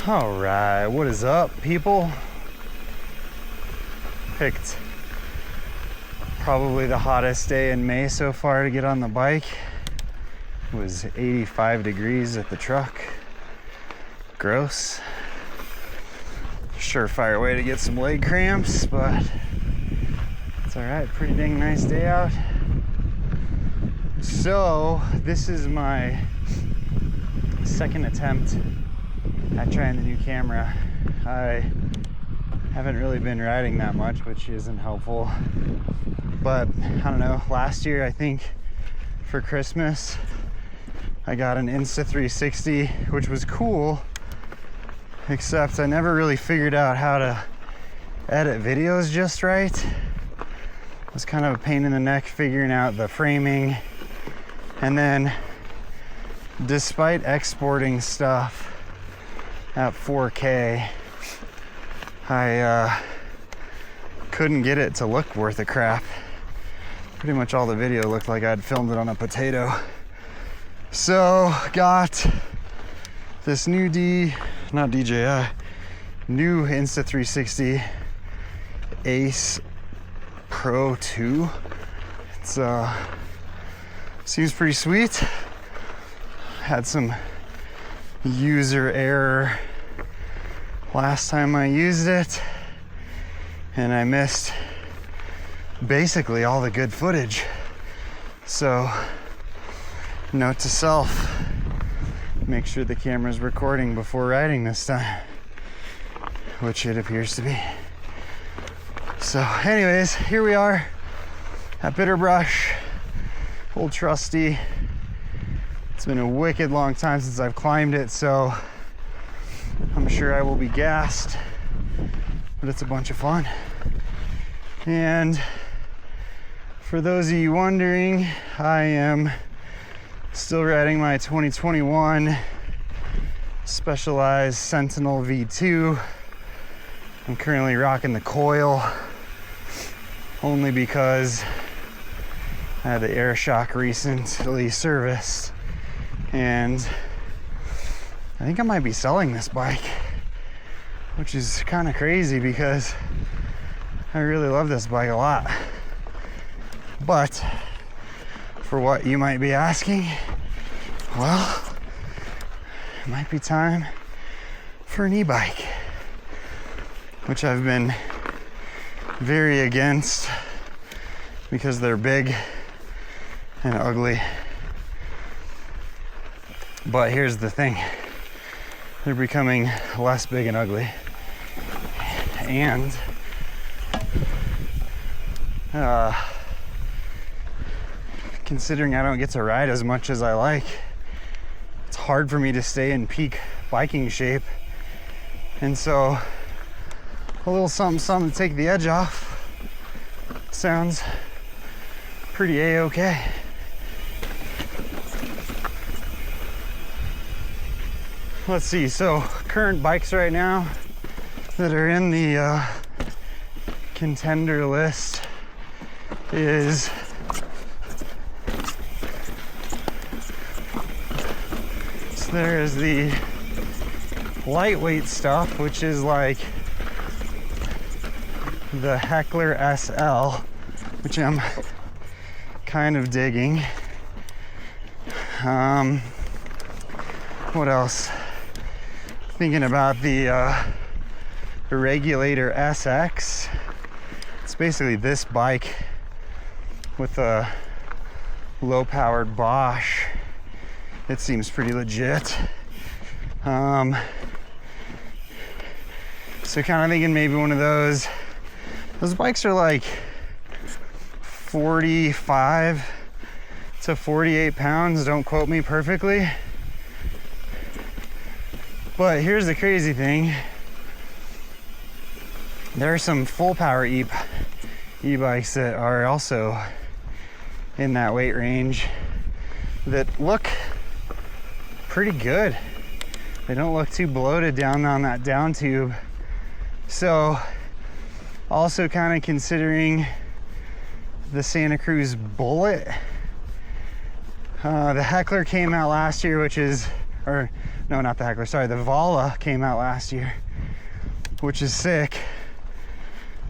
All right, what is up, people? Picked probably the hottest day in May so far to get on the bike. It was 85 degrees at the truck. Gross. Surefire way to get some leg cramps, but it's all right. Pretty dang nice day out. So this is my second attempt at trying the new camera. I haven't really been riding that much, which isn't helpful. But I don't know, last year I think for Christmas I got an Insta360, which was cool, except I never really figured out how to edit videos just right. It was kind of a pain in the neck figuring out the framing. And then despite exporting stuff at 4K, I couldn't get it to look worth a crap. Pretty much all the video looked like I'd filmed it on a potato. So got this new new Insta360 Ace Pro 2. It's seems pretty sweet. Had some user error last time I used it, and I missed basically all the good footage. So, note to self, make sure the camera's recording before riding this time, which it appears to be. So anyways, here we are at Bitterbrush, old trusty. It's been a wicked long time since I've climbed it, so I'm sure I will be gassed, but it's a bunch of fun. And for those of you wondering, I am still riding my 2021 Specialized Sentinel V2. I'm currently rocking the coil only because I had the air shock recently serviced, and I think I might be selling this bike, which is kind of crazy because I really love this bike a lot. But for what you might be asking, well, it might be time for an e-bike, which I've been very against because they're big and ugly. But here's the thing, they're becoming less big and ugly, and considering I don't get to ride as much as I like, it's hard for me to stay in peak biking shape, and so a little something to take the edge off sounds pretty a-okay. Let's see, so current bikes right now that are in the contender list is there is the lightweight stuff, which is like the Heckler SL, which I'm kind of digging. What else? Thinking about the Regulator SX. It's basically this bike with a low-powered Bosch. It seems pretty legit. So kind of thinking maybe one of those. Those bikes are like 45 to 48 pounds. Don't quote me perfectly. But here's the crazy thing. There are some full power e-bikes that are also in that weight range that look pretty good. They don't look too bloated down on that down tube. So also kind of considering the Santa Cruz Bullet. The Heckler came out last year, or no, not the Heckler, sorry, the Vala came out last year, which is sick.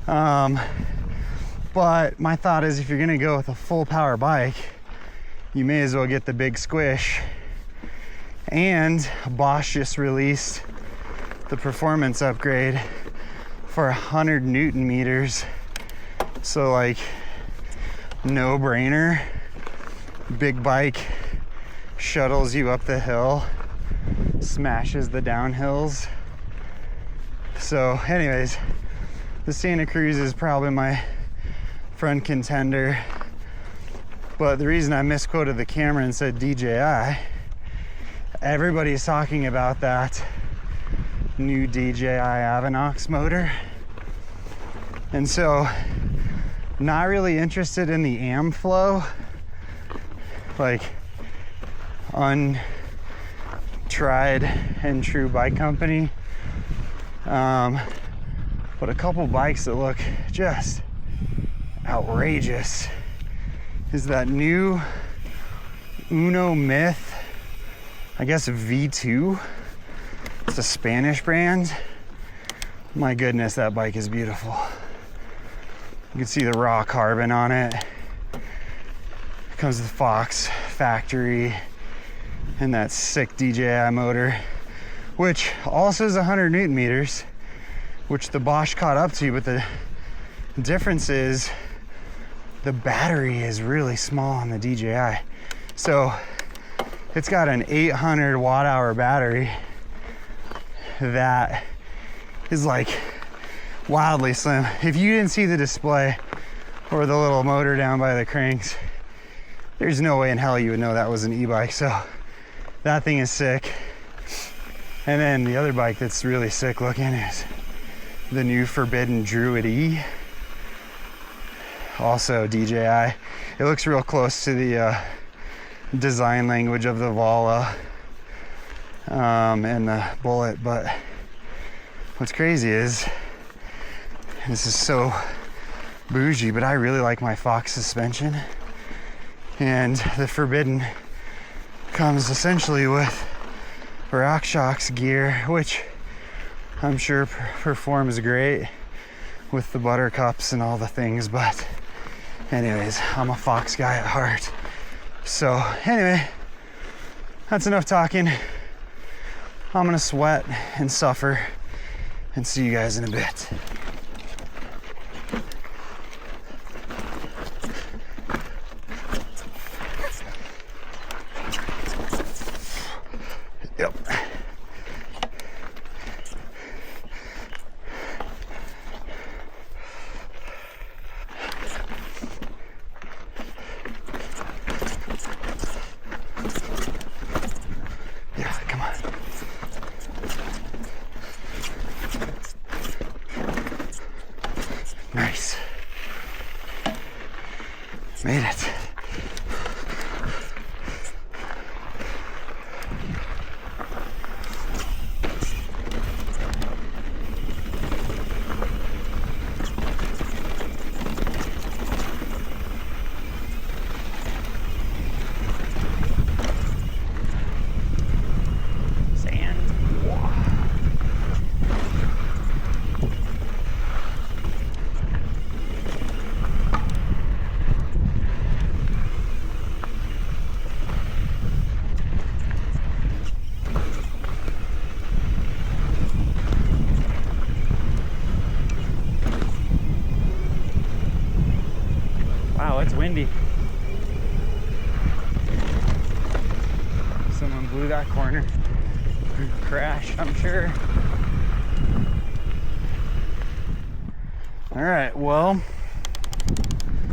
But my thought is, if you're gonna go with a full power bike, you may as well get the big squish. And Bosch just released the performance upgrade for 100 Newton meters. So like, no brainer. Big bike shuttles you up the hill, smashes the downhills. So anyways, the Santa Cruz is probably my front contender. But the reason I misquoted the camera and said DJI, everybody's talking about that new DJI Avinox motor. And so, not really interested in the Amflow, like untried and true bike company. But a couple bikes that look just outrageous is that new Uno Myth, I guess V2. It's a Spanish brand. My goodness, that bike is beautiful. You can see the raw carbon on it. It comes with the Fox factory and that sick DJI motor, which also is 100 Newton meters, which the Bosch caught up to, but the difference is the battery is really small on the DJI. So it's got an 800 watt hour battery that is like wildly slim. If you didn't see the display or the little motor down by the cranks, there's no way in hell you would know that was an e-bike. So that thing is sick. And then the other bike that's really sick looking is the new Forbidden Druid E. Also DJI. It looks real close to the design language of the Vala and the Bullet, but what's crazy is, this is so bougie, but I really like my Fox suspension, and the Forbidden comes essentially with RockShox gear, which I'm sure performs great with the buttercups and all the things, but anyways, I'm a Fox guy at heart. So anyway, that's enough talking. I'm gonna sweat and suffer and see you guys in a bit. Yep. Yeah, come on. Nice. Made it. Wow, it's windy. Someone blew that corner. Crash, I'm sure. All right, well,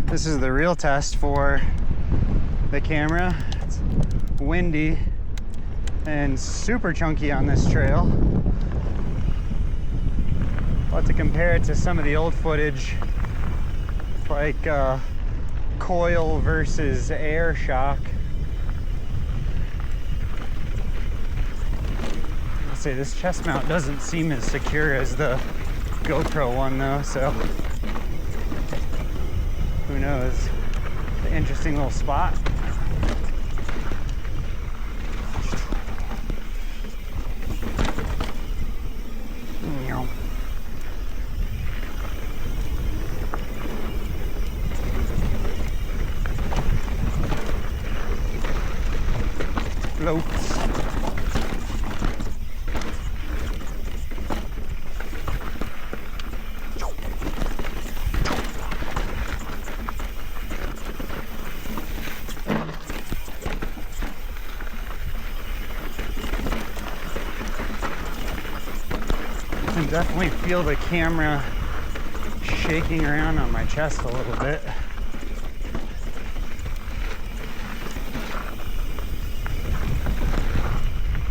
this is the real test for the camera. It's windy and super chunky on this trail. But to compare it to some of the old footage, like coil versus air shock, I'll say this chest mount doesn't seem as secure as the GoPro one though, so who knows. It's an interesting little spot. floats. I can definitely feel the camera shaking around on my chest a little bit.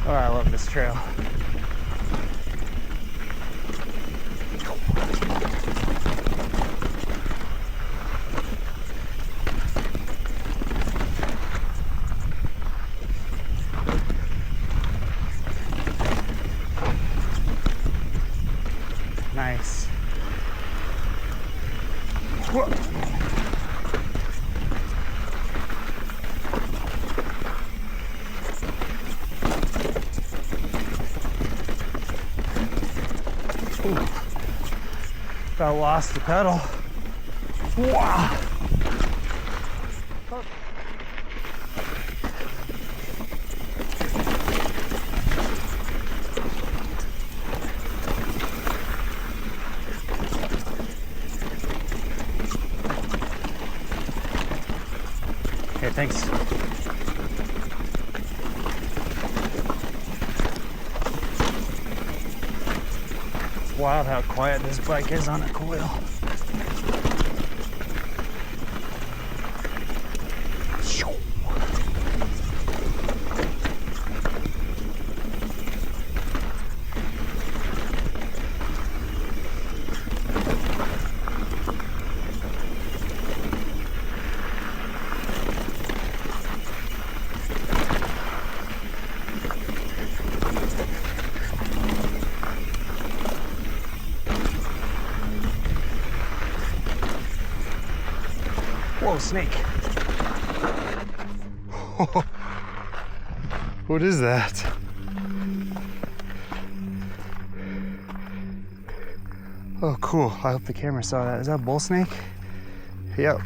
Oh, I love this trail. Nice. Whoa. Ooh. About lost the pedal. Wow. Okay, thanks. It's wild how quiet this bike is on a coil. Whoa, snake. What is that? Oh, cool. I hope the camera saw that. Is that a bull snake? Yep.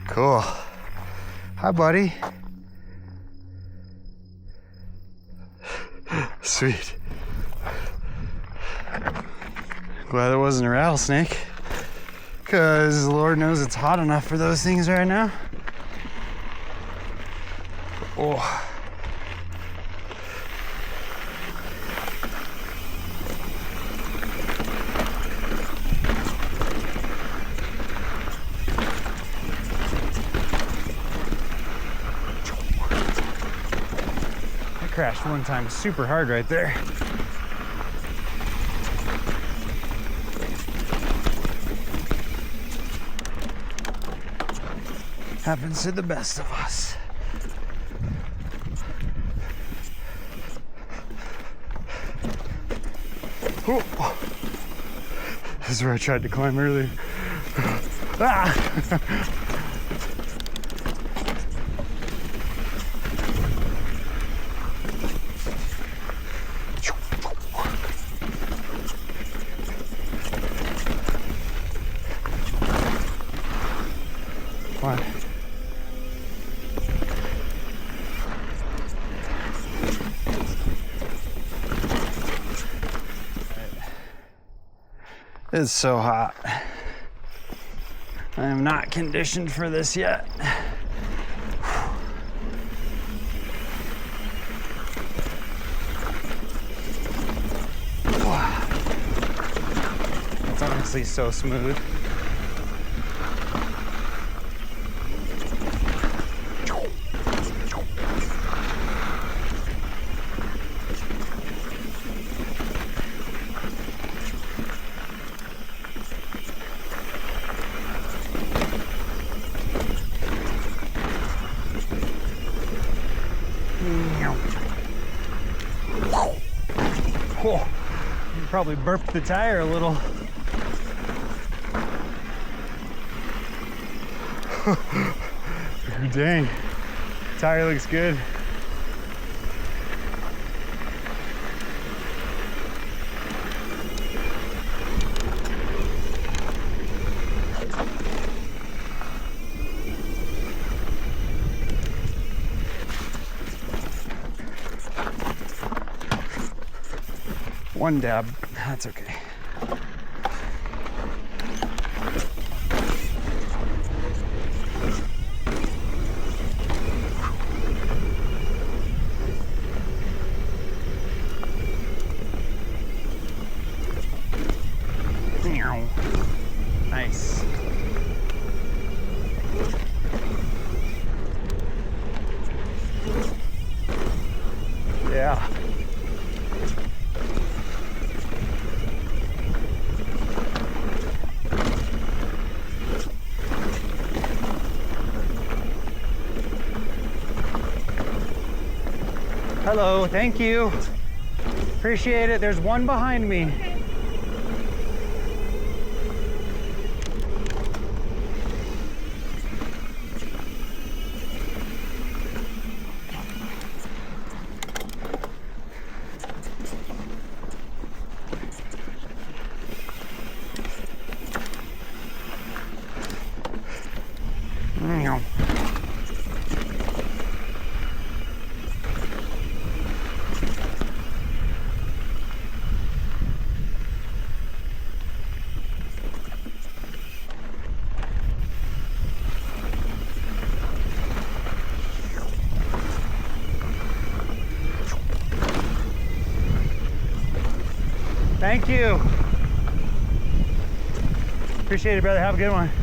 Cool. Hi, buddy. Sweet. Glad it wasn't a rattlesnake. Because Lord knows it's hot enough for those things right now. Oh. I crashed one time super hard right there. Happens to the best of us. Oh. This is where I tried to climb earlier. Ah. Come on. It's so hot. I am not conditioned for this yet. It's honestly so smooth. Oh, you probably burped the tire a little. Dang, tire looks good. One dab, that's okay. Nice. Yeah. Hello, thank you. Appreciate it. There's one behind me. Thank you. Appreciate it, brother. Have a good one.